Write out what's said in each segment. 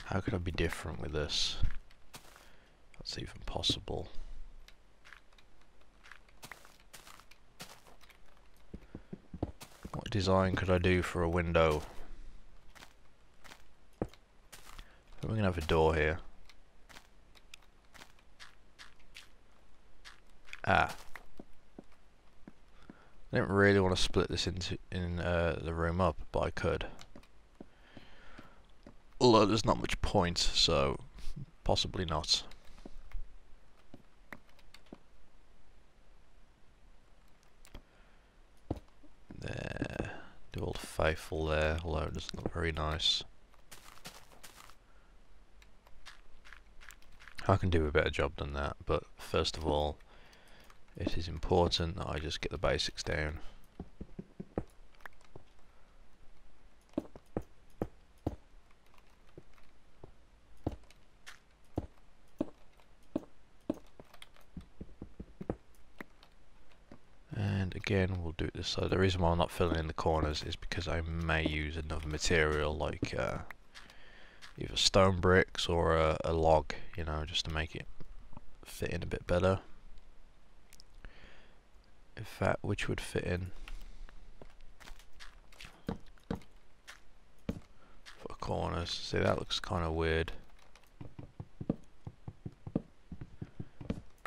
How could I be different with this? That's even possible. What design could I do for a window? We're gonna have a door here. Ah. I didn't really want to split this into the room up, but I could. Although there's not much point, so possibly not. There, the old faithful there, although it doesn't look very nice. I can do a better job than that, but first of all, it is important that I just get the basics down. And again, we'll do it this side. The reason why I'm not filling in the corners is because I may use another material like either stone bricks or a log, you know, just to make it fit in a bit better. In fact, which would fit in for corners? See, that looks kind of weird.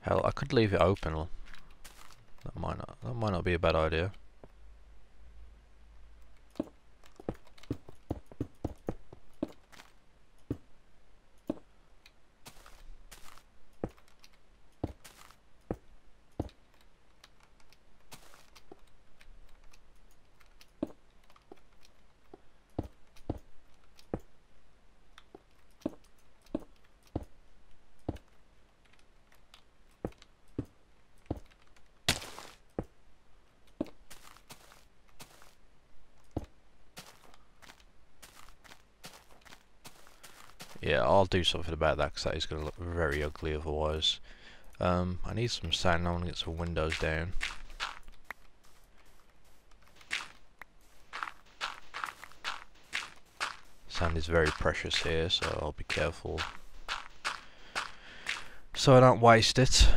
Hell, I could leave it open. That might not be a bad idea. Yeah, I'll do something about that because that is going to look very ugly otherwise. I need some sand. I want to get some windows down. Sand is very precious here, so I'll be careful so I don't waste it.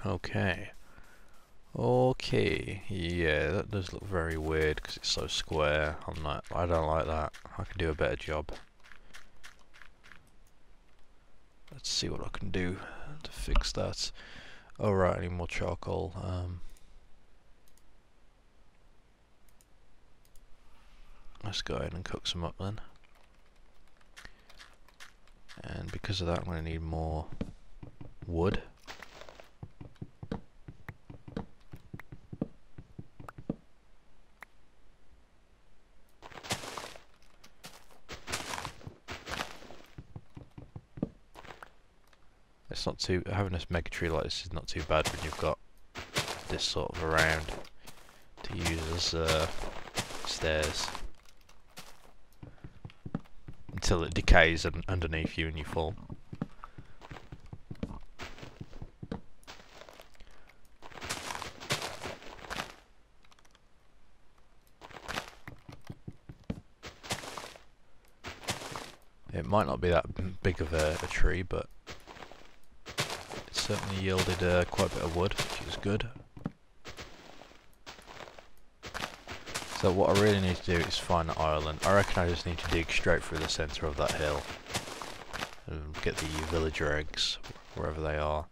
Okay. Okay, yeah, that does look very weird because it's so square. I don't like that. I can do a better job. Let's see what I can do to fix that. Oh right, I need more charcoal. Let's go ahead and cook some up then. And because of that, I'm going to need more wood. It's not too, having a mega tree like this is not too bad when you've got this sort of around to use as stairs until it decays underneath you and you fall. It might not be that big of a tree, but certainly yielded quite a bit of wood, which is good. So what I really need to do is find the island. I reckon I just need to dig straight through the centre of that hill and get the villager eggs wherever they are.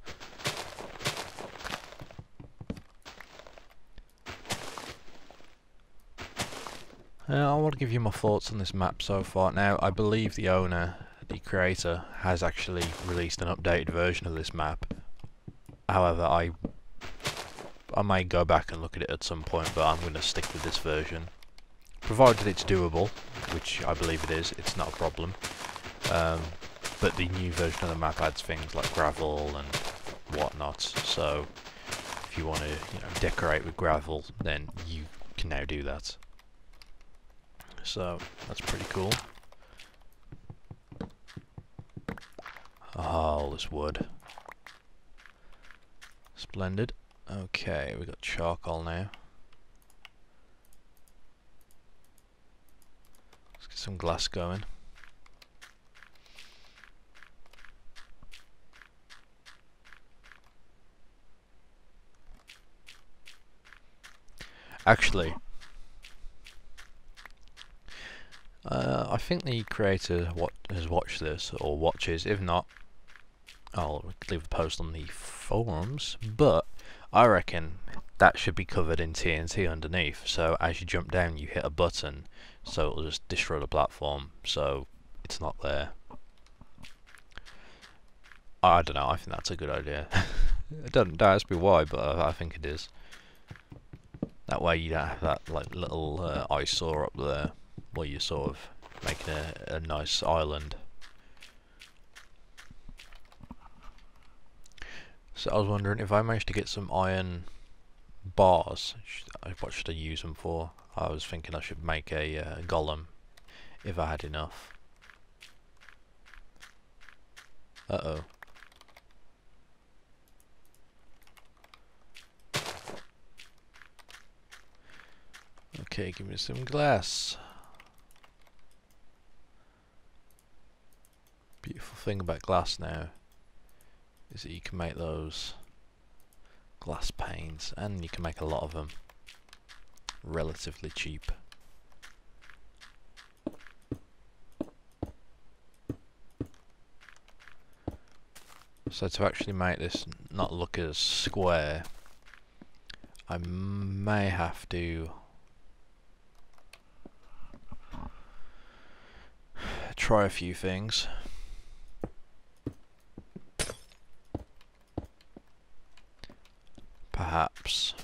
I want to give you my thoughts on this map so far. Now, I believe the owner, the creator, has actually released an updated version of this map. However, I may go back and look at it at some point, but I'm going to stick with this version. Provided it's doable, which I believe it is, it's not a problem. But the new version of the map adds things like gravel and whatnot, so if you want to, decorate with gravel, then you can now do that. So, that's pretty cool. Oh, all this wood. Splendid. Okay, we got charcoal now. Get some glass going. Actually, I think the creator has watched this, or watches. If not, I'll leave a post on the forums. But I reckon that should be covered in TNT underneath. So as you jump down, you hit a button, so it'll just destroy the platform. So it's not there. I don't know. I think that's a good idea. I don't ask me why, but I think it is. That way you don't have that like little eyesore up there where you're sort of making a nice island. So I was wondering if I managed to get some iron bars, what should I use them for? I was thinking I should make a golem if I had enough. Uh-oh. Okay, give me some glass. Beautiful thing about glass now is that you can make those glass panes, and you can make a lot of them relatively cheap. So to actually make this not look as square, I may have to try a few things. Perhaps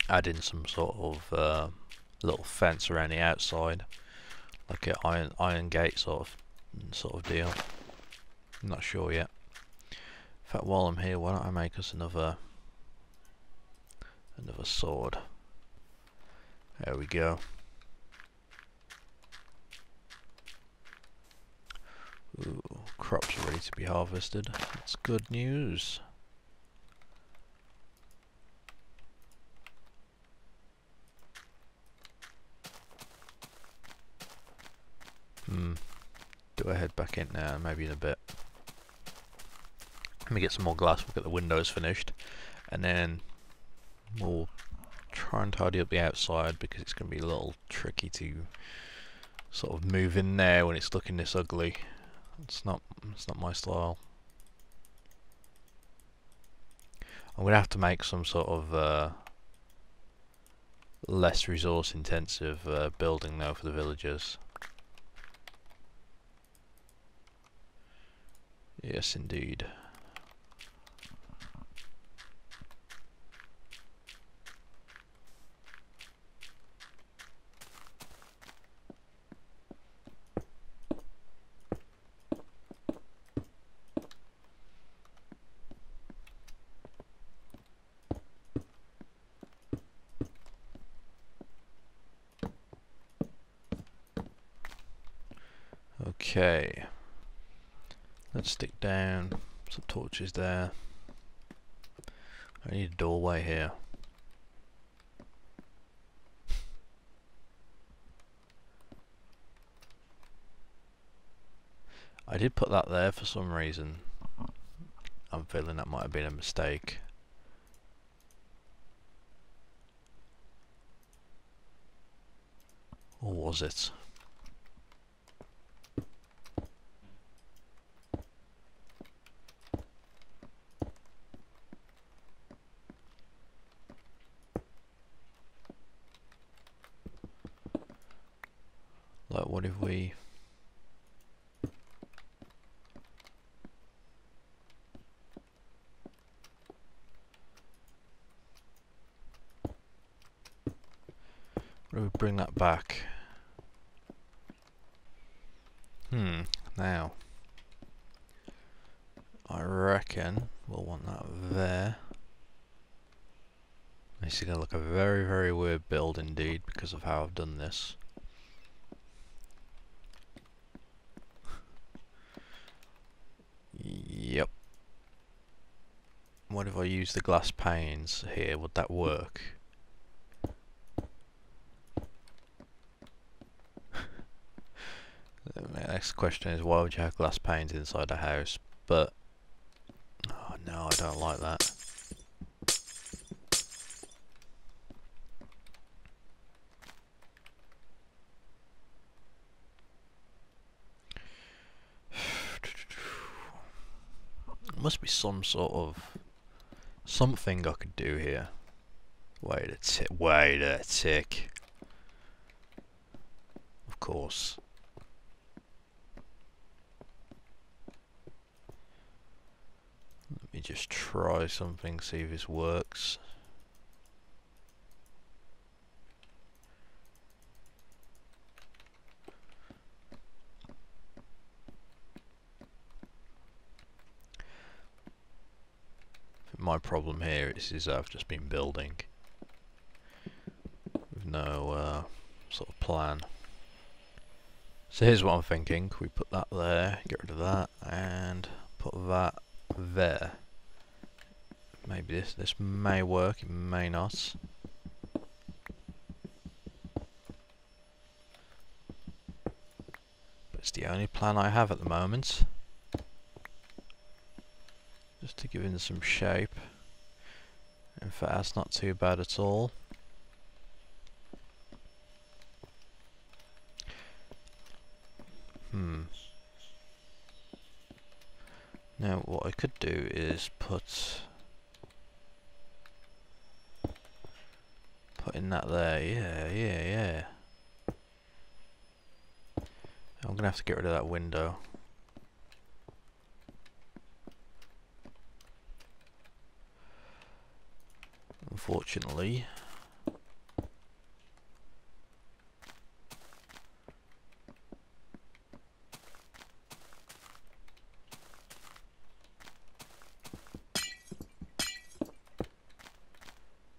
add in some sort of little fence around the outside, like an iron gate sort of deal. I'm not sure yet. In fact, while I'm here, why don't I make us another sword? There we go. Ooh, crops are ready to be harvested. That's good news. Do I head back in now? Maybe in a bit. Let me get some more glass, we'll get the windows finished, and then we'll try and tidy up the outside, because it's going to be a little tricky to sort of move in there when it's looking this ugly. It's not my style. I'm going to have to make some sort of less resource intensive building though for the villagers. Yes, indeed. Okay. Let's stick down some torches there. I need a doorway here. I did put that there for some reason. I'm feeling that might have been a mistake. Or was it? Like, what if we... What if we bring that back? Now, I reckon we'll want that there. This is going to look a very, very weird build indeed because of how I've done this. Yep. What if I use the glass panes here? Would that work? The next question is, why would you have glass panes inside a house? But oh no, I don't like that. There must be some sort of something I could do here. Wait a tick. Of course. Let me just try something, see if this works. My problem here is I've just been building with no sort of plan. So here's what I'm thinking. We put that there, get rid of that, and put that there. Maybe this may work, it may not. But it's the only plan I have at the moment. Just to give it some shape. In fact, that's not too bad at all. Now what I could do is put in that there. Yeah. I'm gonna have to get rid of that window. Unfortunately.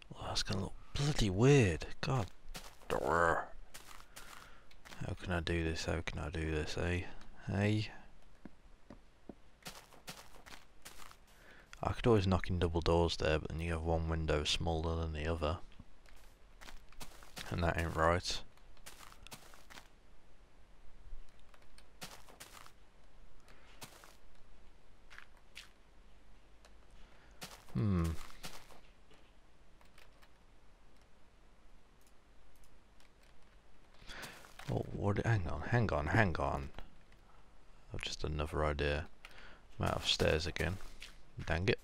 Well, that's gonna look bloody weird. God. How can I do this? How can I do this, eh? Hey. I could always knock in double doors there, but then you have one window smaller than the other. And that ain't right. Oh, what? Hang on. I've just another idea. I'm out of stairs again. Dang it.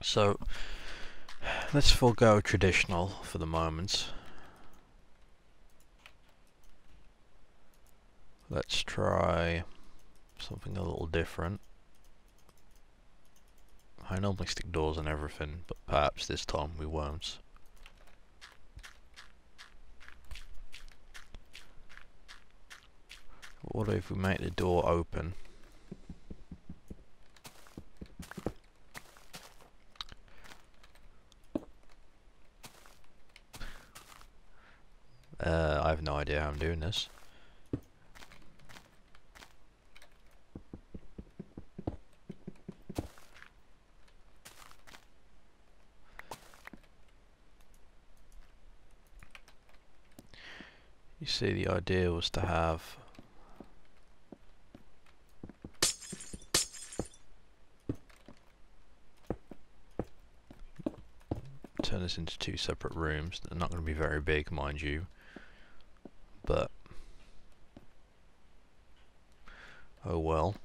So, let's forego traditional for the moment. Let's try something a little different. I normally stick doors on everything, but perhaps this time we won't. What if we make the door open? I have no idea how I'm doing this. You see, the idea was to have turn this into two separate rooms. They're not going to be very big, mind you, but oh well.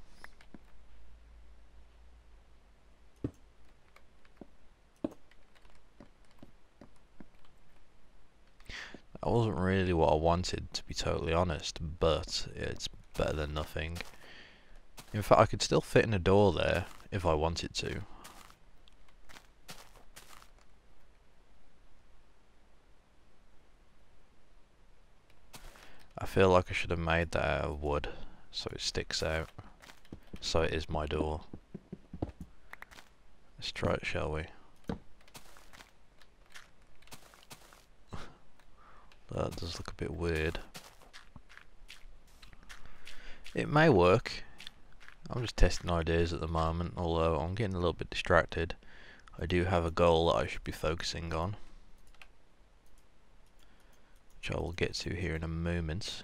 That wasn't really what I wanted, to be totally honest, but it's better than nothing. In fact, I could still fit in a door there if I wanted to. I feel like I should have made that out of wood so it sticks out. So it is my door. Let's try it, shall we? That does look a bit weird. It may work. I'm just testing ideas at the moment, although I'm getting a little bit distracted. I do have a goal that I should be focusing on, which I will get to here in a moment.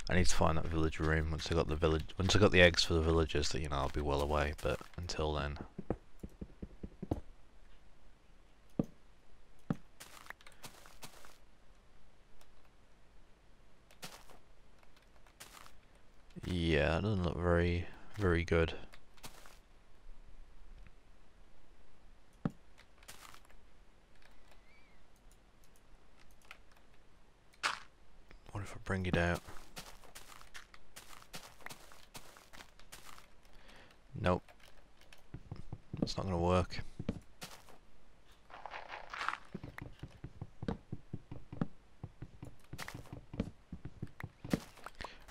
I need to find that village room once I got the eggs for the villagers. That, you know, I'll be well away. But until then, yeah, it doesn't look very, very good. What if I bring it out? Nope, that's not gonna work.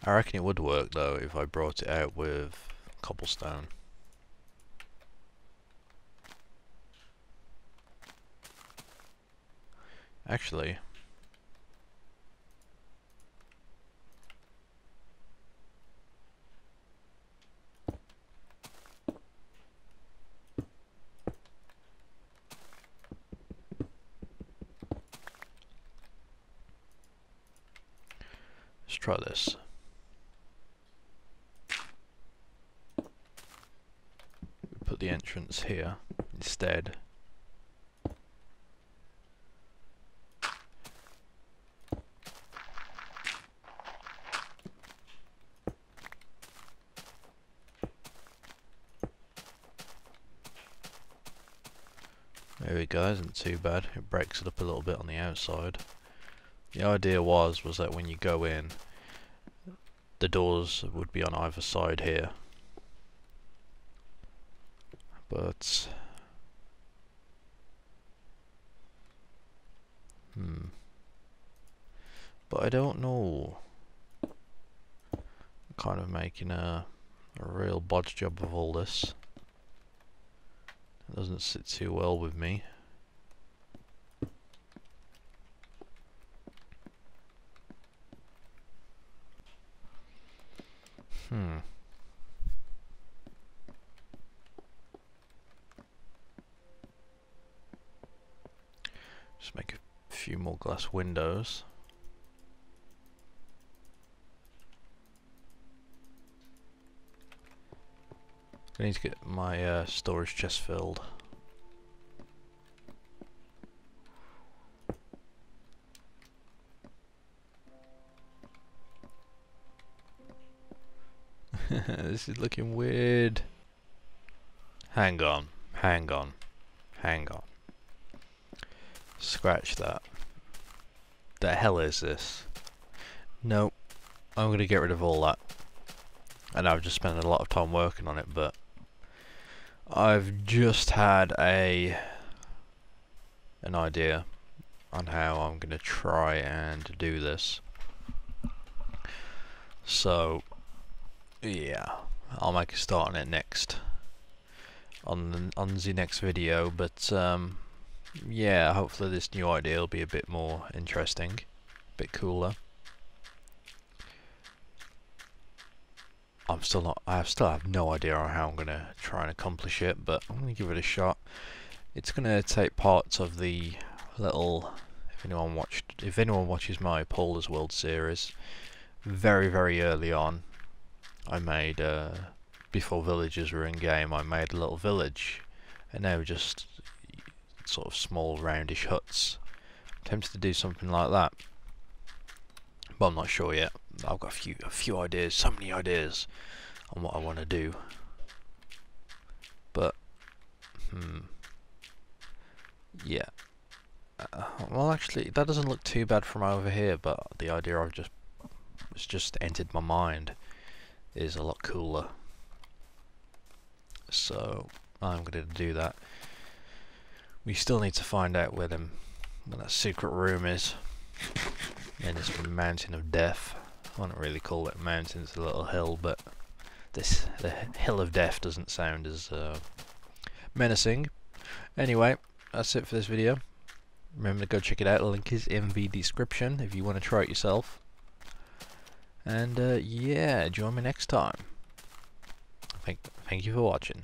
I reckon it would work though if I brought it out with cobblestone. Actually, let's try this. We put the entrance here instead. There we go, isn't too bad. It breaks it up a little bit on the outside. The idea was that when you go in, the doors would be on either side here. But but I don't know. I'm kind of making a real bodge job of all this. It doesn't sit too well with me. Just make a few more glass windows. I need to get my storage chest filled. This is looking weird. Hang on, hang on, hang on. Scratch that. The hell is this? Nope. I'm gonna get rid of all that. I know I've just spent a lot of time working on it, but I've just had an idea on how I'm gonna try and do this. So yeah, I'll make a start on it next on the next video, but yeah, hopefully this new idea will be a bit more interesting, a bit cooler. I still have no idea on how I'm gonna try and accomplish it, but I'm gonna give it a shot. It's gonna take parts of the little, if anyone watches my Pauleh's World series, very early on, I made before villagers were in game, I made a little village, and they were just sort of small roundish huts. I'm tempted to do something like that, but I'm not sure yet. I've got a few ideas, so many ideas on what I want to do, but yeah. Well, actually, that doesn't look too bad from over here, but the idea it's just entered my mind is a lot cooler. So I'm going to do that. We still need to find out where that secret room is in this mountain of death. I wouldn't really call it mountain, it's a little hill, but the hill of death doesn't sound as menacing. Anyway, that's it for this video. Remember to go check it out, the link is in the description if you want to try it yourself. And yeah, join me next time. Thank you for watching.